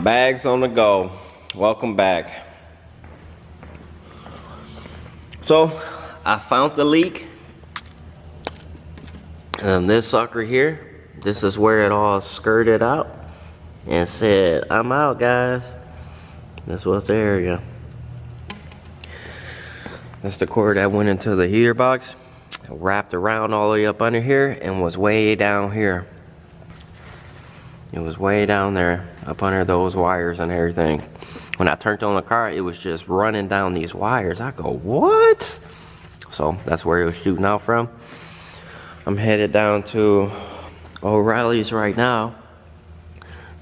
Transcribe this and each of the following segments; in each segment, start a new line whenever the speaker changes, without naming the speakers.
Bags on the go. Welcome back. So I found the leak, and this sucker here, this is where it all skirted out and said, "I'm out, guys." This was the area. That's the cord that went into the heater box, wrapped around all the way up under here, and was way down here. It was way down there, up under those wires and everything. When I turned on the car, it was just running down these wires. I go, what? So that's where it was shooting out from. I'm headed down to O'Reilly's right now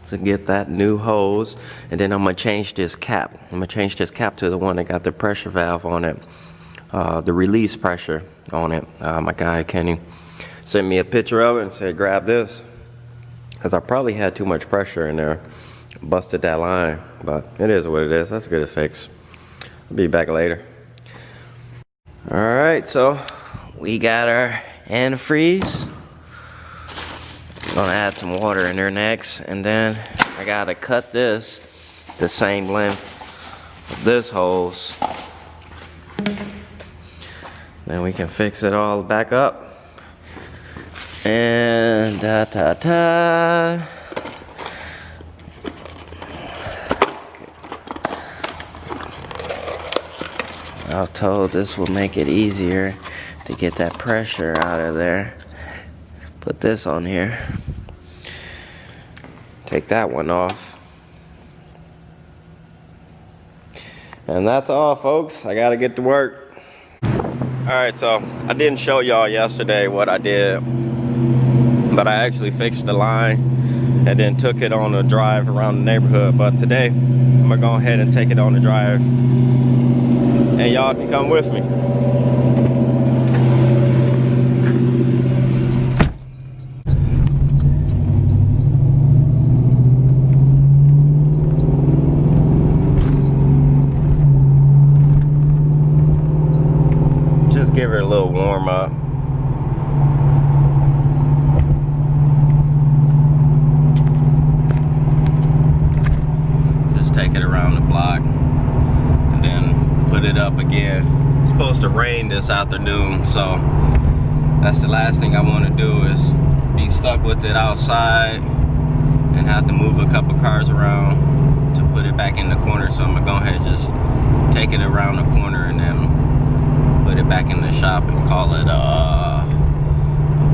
to get that new hose. And then I'm gonna change this cap. I'm gonna change this cap to the one that got the pressure valve on it. The release pressure on it. My guy, Kenny, sent me a picture of it and said, grab this. Because I probably had too much pressure in there, busted that line, but it is what it is. That's a good fix. I'll be back later. All right, so we got our antifreeze. I'm gonna add some water in there next, and then I gotta cut this the same length of this hose. Then we can fix it all back up. And I was told this will make it easier to get that pressure out of there. Put this on here. Take that one off. And that's all, folks. I gotta get to work. Alright, so I didn't show y'all yesterday what I did, but I actually fixed the line and then took it on a drive around the neighborhood. But today, I'm gonna go ahead and take it on the drive, and y'all can come with me. Just give her a little warm up. Take it around the block and then put it up again. It's supposed to rain this afternoon, so that's the last thing I want to do is be stuck with it outside and have to move a couple cars around to put it back in the corner. So I'm gonna go ahead and just take it around the corner and then put it back in the shop and call it a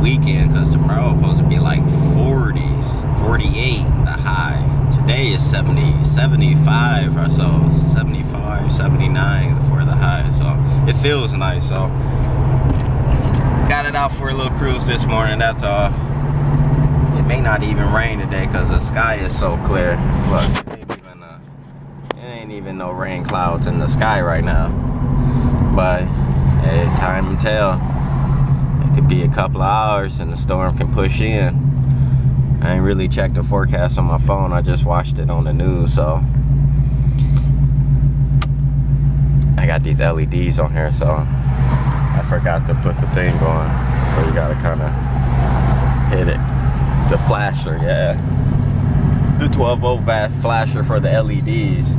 weekend, because tomorrow it's supposed to be like 40s, 48 the high. Today is 70, 75 or so, 75, 79 for the high, so it feels nice. So got it out for a little cruise this morning, that's all. It may not even rain today because the sky is so clear. Look, it ain't even no rain clouds in the sky right now. But hey, time will tell. It could be a couple of hours and the storm can push in. I ain't really checked the forecast on my phone. I just watched it on the news, so I got these LEDs on here, so I forgot to put the thing on. So you gotta kind of hit it. The flasher, yeah. The 12 volt flasher for the LEDs.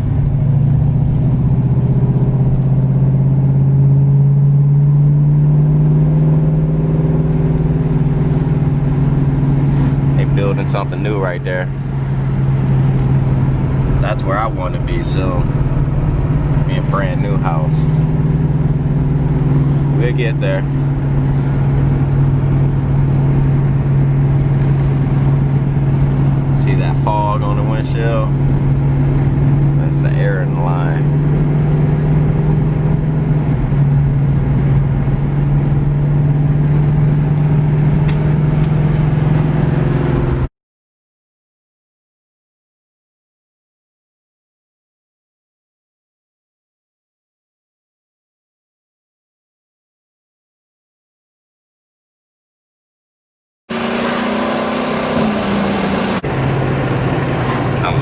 Building something new right there. That's where I want to be soon. Be a brand new house. We'll get there. See that fog on the windshield? That's the air in the line.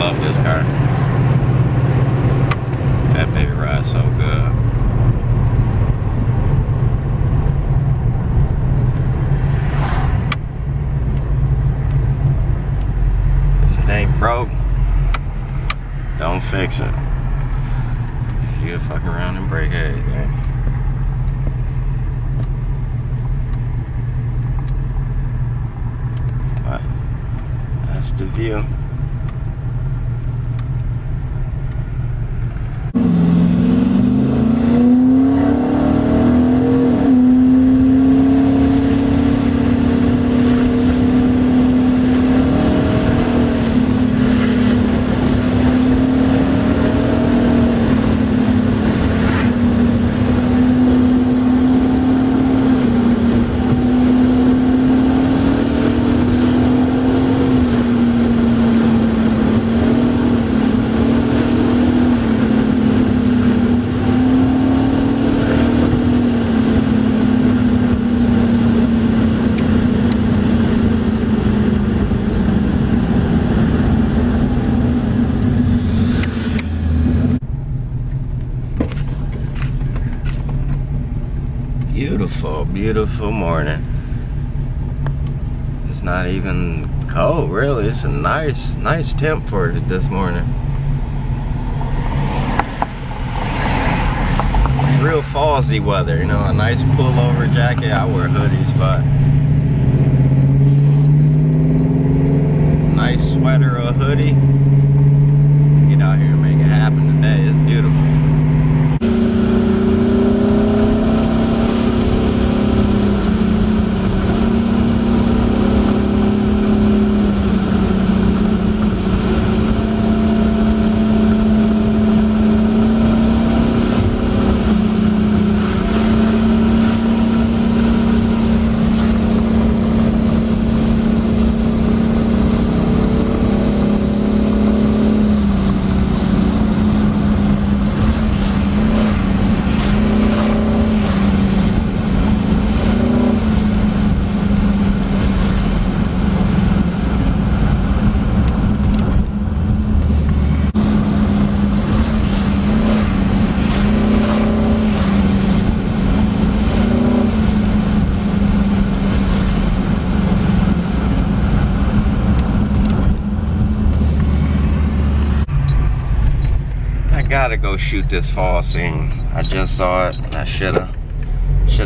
love this car. That baby rides so good. If it ain't broke, don't fix it. You'll fuck around and break everything. But that's the view. Beautiful morning. It's not even cold, really. It's a nice temp for it this morning. Real fallsy weather, you know, a nice pullover jacket. I wear hoodies, but nice sweater or hoodie. Get out here and make it happen today. It's beautiful. Gotta go shoot this fall scene. I just saw it. I shoulda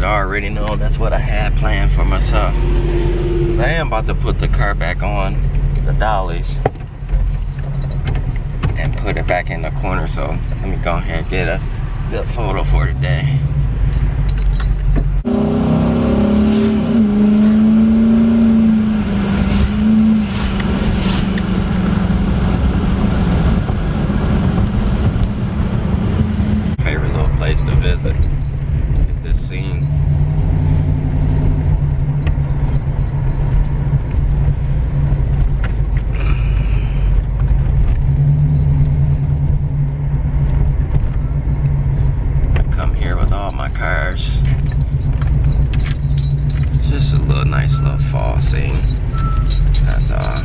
already known that's what I had planned for myself. 'Cause I am about to put the car back on the dollies and put it back in the corner. So let me go ahead and get a good photo for today. Place to visit. Get this scene. I come here with all my cars. It's just a nice little fall scene. That's all.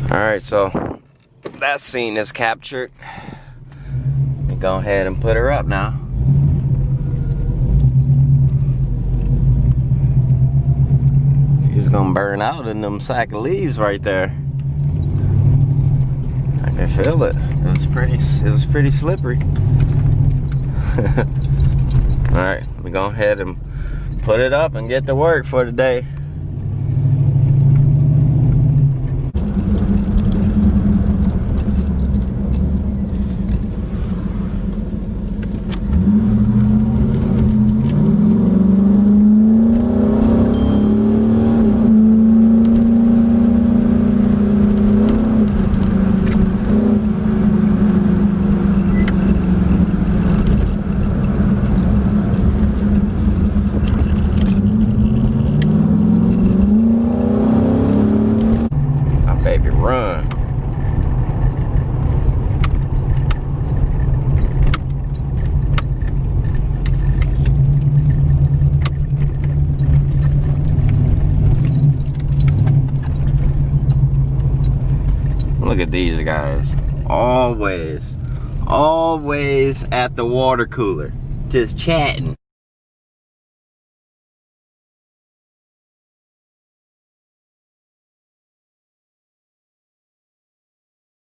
Alright, so that scene is captured. Let me go ahead and put her up now. She's gonna burn out in them sack of leaves right there. I can feel it. It was pretty slippery. Alright, let me go ahead and put it up and get to work for today. at these guys. Always at the water cooler, just chatting.